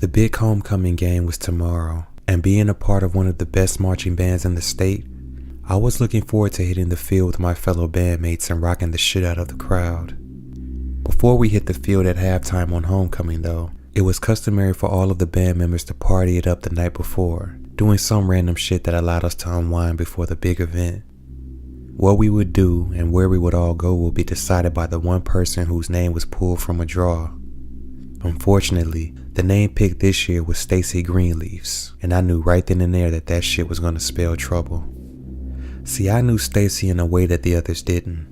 The big homecoming game was tomorrow, and being a part of one of the best marching bands in the state, I was looking forward to hitting the field with my fellow bandmates and rocking the shit out of the crowd. Before we hit the field at halftime on homecoming though, it was customary for all of the band members to party it up the night before, doing some random shit that allowed us to unwind before the big event. What we would do and where we would all go will be decided by the one person whose name was pulled from a draw. Unfortunately, the name picked this year was Stacy Greenleaf's, and I knew right then and there that shit was gonna spell trouble. See, I knew Stacy in a way that the others didn't.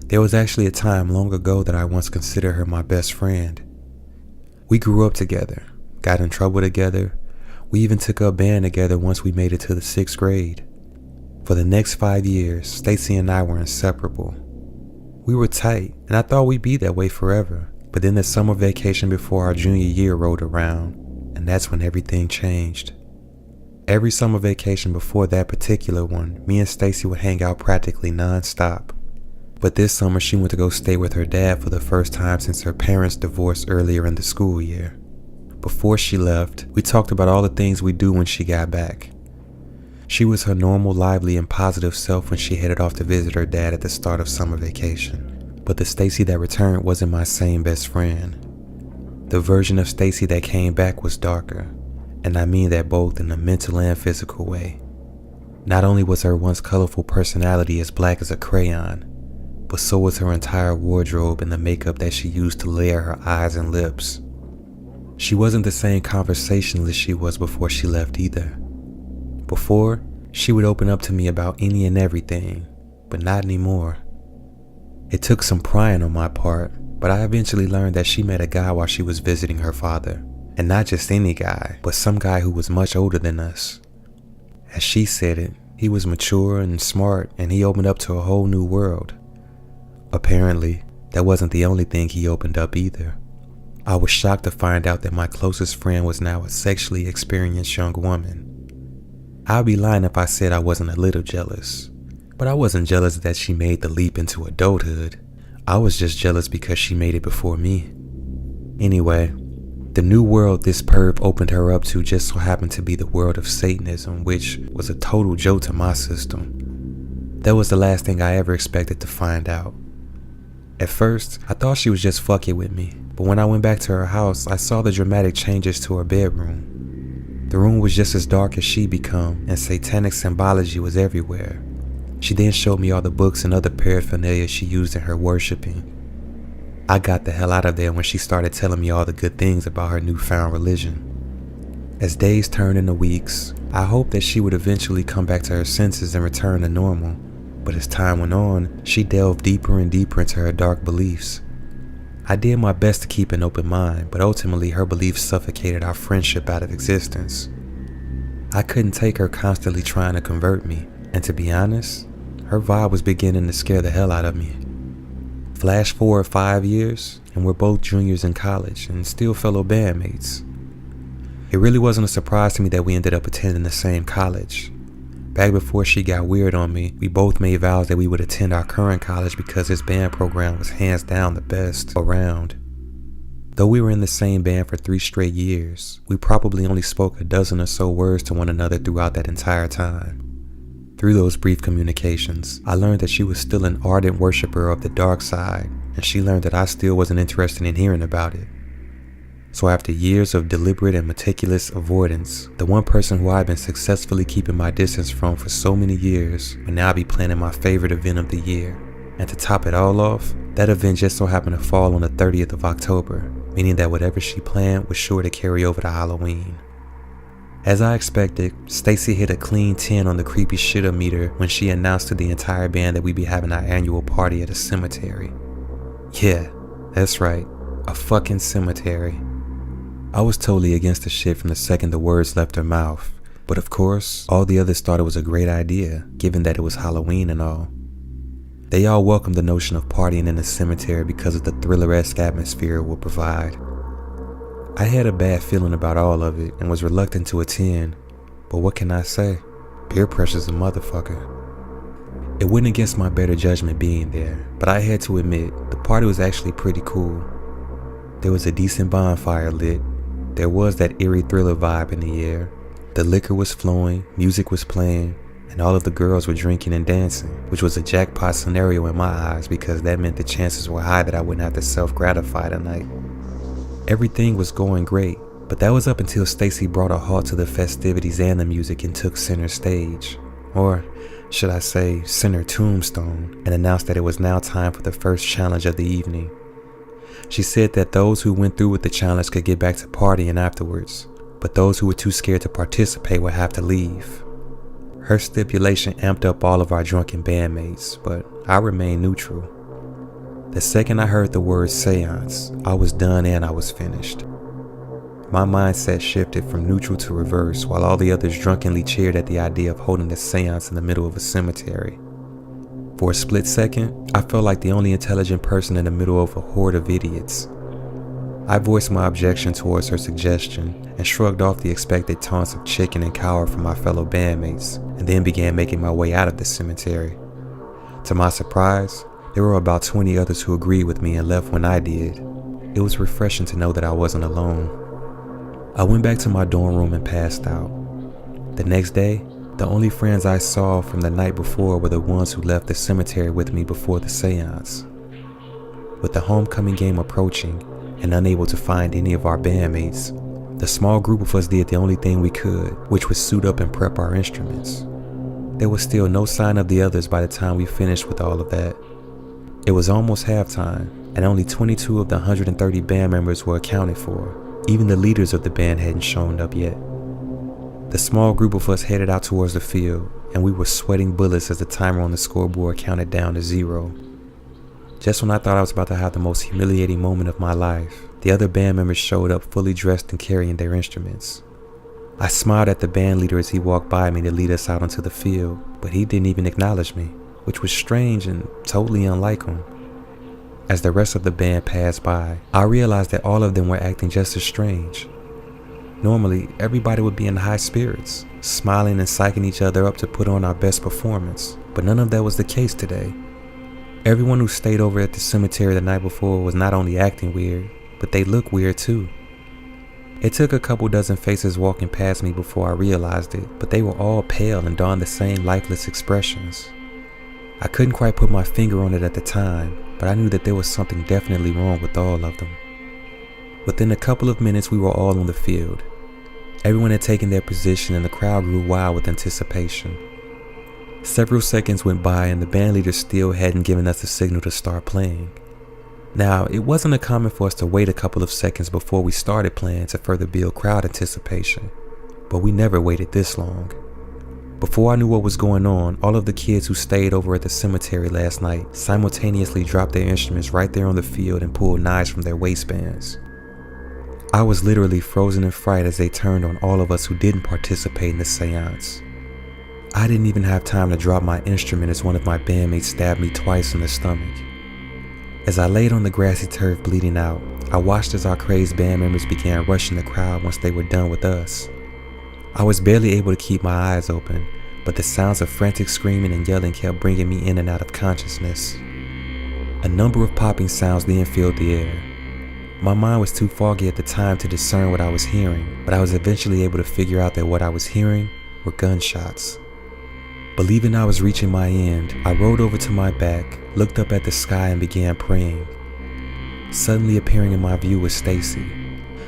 There was actually a time long ago that I once considered her my best friend. We grew up together, got in trouble together, we even took up band together once we made it to the 6th grade. For the next 5 years, Stacy and I were inseparable. We were tight, and I thought we'd be that way forever. But then the summer vacation before our junior year rolled around, and that's when everything changed. Every summer vacation before that particular one, me and Stacy would hang out practically non-stop. But this summer she went to go stay with her dad for the first time since her parents divorced earlier in the school year. Before she left, we talked about all the things we'd do when she got back. She was her normal, lively, and positive self when she headed off to visit her dad at the start of summer vacation. But the Stacy that returned wasn't my same best friend. The version of Stacy that came back was darker, and I mean that both in a mental and physical way. Not only was her once colorful personality as black as a crayon, but so was her entire wardrobe and the makeup that she used to layer her eyes and lips. She wasn't the same conversationalist she was before she left either. Before, she would open up to me about any and everything, but not anymore. It took some prying on my part, but I eventually learned that she met a guy while she was visiting her father. And not just any guy, but some guy who was much older than us. As she said it, he was mature and smart, and he opened up to a whole new world. Apparently, that wasn't the only thing he opened up either. I was shocked to find out that my closest friend was now a sexually experienced young woman. I'd be lying if I said I wasn't a little jealous. But I wasn't jealous that she made the leap into adulthood. I was just jealous because she made it before me. Anyway, the new world this perv opened her up to just so happened to be the world of Satanism, which was a total joke to my system. That was the last thing I ever expected to find out. At first, I thought she was just fucking with me, but when I went back to her house, I saw the dramatic changes to her bedroom. The room was just as dark as she'd become, and satanic symbology was everywhere. She then showed me all the books and other paraphernalia she used in her worshiping. I got the hell out of there when she started telling me all the good things about her newfound religion. As days turned into weeks, I hoped that she would eventually come back to her senses and return to normal. But as time went on, she delved deeper and deeper into her dark beliefs. I did my best to keep an open mind, but ultimately her beliefs suffocated our friendship out of existence. I couldn't take her constantly trying to convert me, and to be honest, her vibe was beginning to scare the hell out of me. Flash forward 5 years, and we're both juniors in college and still fellow bandmates. It really wasn't a surprise to me that we ended up attending the same college. Back before she got weird on me, we both made vows that we would attend our current college because this band program was hands down the best around. Though we were in the same band for 3 straight years, we probably only spoke a dozen or so words to one another throughout that entire time. Through those brief communications, I learned that she was still an ardent worshiper of the dark side, and she learned that I still wasn't interested in hearing about it. So after years of deliberate and meticulous avoidance, the one person who I'd been successfully keeping my distance from for so many years would now be planning my favorite event of the year. And to top it all off, that event just so happened to fall on the 30th of October, meaning that whatever she planned was sure to carry over to Halloween. As I expected, Stacy hit a clean 10 on the creepy shitter meter when she announced to the entire band that we'd be having our annual party at a cemetery. Yeah, that's right, a fucking cemetery. I was totally against the shit from the second the words left her mouth, but of course, all the others thought it was a great idea, given that it was Halloween and all. They all welcomed the notion of partying in a cemetery because of the thriller-esque atmosphere it would provide. I had a bad feeling about all of it and was reluctant to attend, but what can I say? Peer pressure's a motherfucker. It went against my better judgment being there, but I had to admit, the party was actually pretty cool. There was a decent bonfire lit, there was that eerie thriller vibe in the air. The liquor was flowing, music was playing, and all of the girls were drinking and dancing, which was a jackpot scenario in my eyes because that meant the chances were high that I wouldn't have to self-gratify tonight. Everything was going great, but that was up until Stacy brought a halt to the festivities and the music and took center stage, or should I say center tombstone, and announced that it was now time for the first challenge of the evening. She said that those who went through with the challenge could get back to partying afterwards, but those who were too scared to participate would have to leave. Her stipulation amped up all of our drunken bandmates, but I remained neutral. The second I heard the word seance, I was done and I was finished. My mindset shifted from neutral to reverse while all the others drunkenly cheered at the idea of holding a seance in the middle of a cemetery. For a split second, I felt like the only intelligent person in the middle of a horde of idiots. I voiced my objection towards her suggestion and shrugged off the expected taunts of chicken and coward from my fellow bandmates, and then began making my way out of the cemetery. To my surprise, there were about 20 others who agreed with me and left when I did. It was refreshing to know that I wasn't alone. I went back to my dorm room and passed out. The next day, the only friends I saw from the night before were the ones who left the cemetery with me before the seance. With the homecoming game approaching and unable to find any of our bandmates, the small group of us did the only thing we could, which was suit up and prep our instruments. There was still no sign of the others by the time we finished with all of that. It was almost halftime, and only 22 of the 130 band members were accounted for. Even the leaders of the band hadn't shown up yet. The small group of us headed out towards the field, and we were sweating bullets as the timer on the scoreboard counted down to 0. Just when I thought I was about to have the most humiliating moment of my life, the other band members showed up fully dressed and carrying their instruments. I smiled at the band leader as he walked by me to lead us out onto the field, but he didn't even acknowledge me, which was strange and totally unlike him. As the rest of the band passed by, I realized that all of them were acting just as strange. Normally, everybody would be in high spirits, smiling and psyching each other up to put on our best performance, but none of that was the case today. Everyone who stayed over at the cemetery the night before was not only acting weird, but they looked weird too. It took a couple dozen faces walking past me before I realized it, but they were all pale and donned the same lifeless expressions. I couldn't quite put my finger on it at the time, but I knew that there was something definitely wrong with all of them. Within a couple of minutes, we were all on the field. Everyone had taken their position and the crowd grew wild with anticipation. Several seconds went by and the band leader still hadn't given us the signal to start playing. Now, it wasn't uncommon for us to wait a couple of seconds before we started playing to further build crowd anticipation, but we never waited this long. Before I knew what was going on, all of the kids who stayed over at the cemetery last night simultaneously dropped their instruments right there on the field and pulled knives from their waistbands. I was literally frozen in fright as they turned on all of us who didn't participate in the seance. I didn't even have time to drop my instrument as one of my bandmates stabbed me twice in the stomach. As I laid on the grassy turf bleeding out, I watched as our crazed band members began rushing the crowd once they were done with us. I was barely able to keep my eyes open, but the sounds of frantic screaming and yelling kept bringing me in and out of consciousness. A number of popping sounds then filled the air. My mind was too foggy at the time to discern what I was hearing, but I was eventually able to figure out that what I was hearing were gunshots. Believing I was reaching my end, I rolled over to my back, looked up at the sky and began praying. Suddenly appearing in my view was Stacy.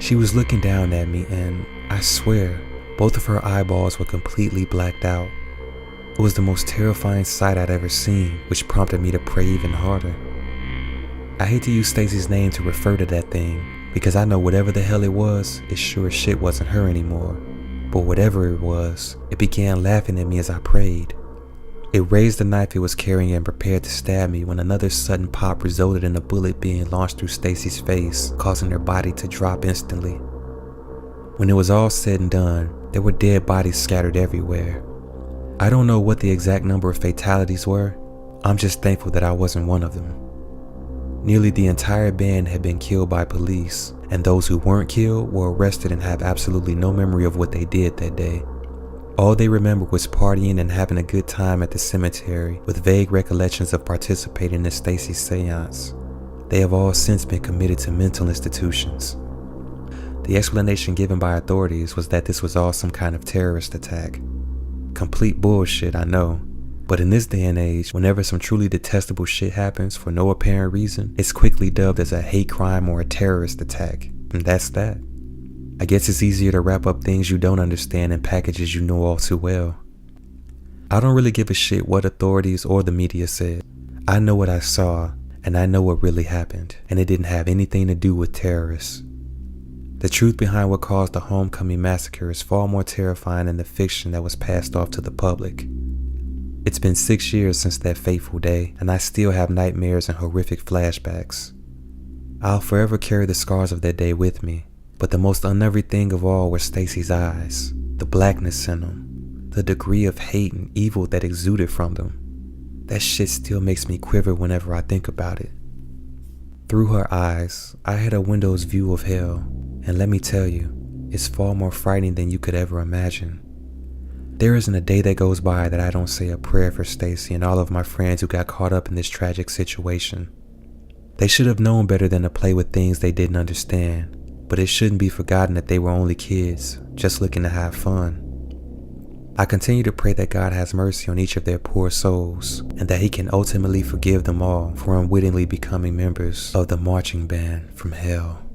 She was looking down at me and, I swear, both of her eyeballs were completely blacked out. It was the most terrifying sight I'd ever seen, which prompted me to pray even harder. I hate to use Stacy's name to refer to that thing, because I know whatever the hell it was, it sure as shit wasn't her anymore. But whatever it was, it began laughing at me as I prayed. It raised the knife it was carrying and prepared to stab me when another sudden pop resulted in a bullet being launched through Stacy's face, causing her body to drop instantly. When it was all said and done, there were dead bodies scattered everywhere. I don't know what the exact number of fatalities were. I'm just thankful that I wasn't one of them. Nearly the entire band had been killed by police, and those who weren't killed were arrested and have absolutely no memory of what they did that day. All they remember was partying and having a good time at the cemetery, with vague recollections of participating in Stacy's seance. They have all since been committed to mental institutions. The explanation given by authorities was that this was all some kind of terrorist attack. Complete bullshit, I know. But in this day and age, whenever some truly detestable shit happens for no apparent reason, it's quickly dubbed as a hate crime or a terrorist attack. And that's that. I guess it's easier to wrap up things you don't understand in packages you know all too well. I don't really give a shit what authorities or the media said. I know what I saw, and I know what really happened, and it didn't have anything to do with terrorists. The truth behind what caused the Homecoming Massacre is far more terrifying than the fiction that was passed off to the public. It's been 6 years since that fateful day, and I still have nightmares and horrific flashbacks. I'll forever carry the scars of that day with me, but the most unnerving thing of all were Stacy's eyes, the blackness in them, the degree of hate and evil that exuded from them. That shit still makes me quiver whenever I think about it. Through her eyes, I had a window's view of hell, and let me tell you, it's far more frightening than you could ever imagine. There isn't a day that goes by that I don't say a prayer for Stacy and all of my friends who got caught up in this tragic situation. They should have known better than to play with things they didn't understand, but it shouldn't be forgotten that they were only kids, just looking to have fun. I continue to pray that God has mercy on each of their poor souls, and that He can ultimately forgive them all for unwittingly becoming members of the marching band from hell.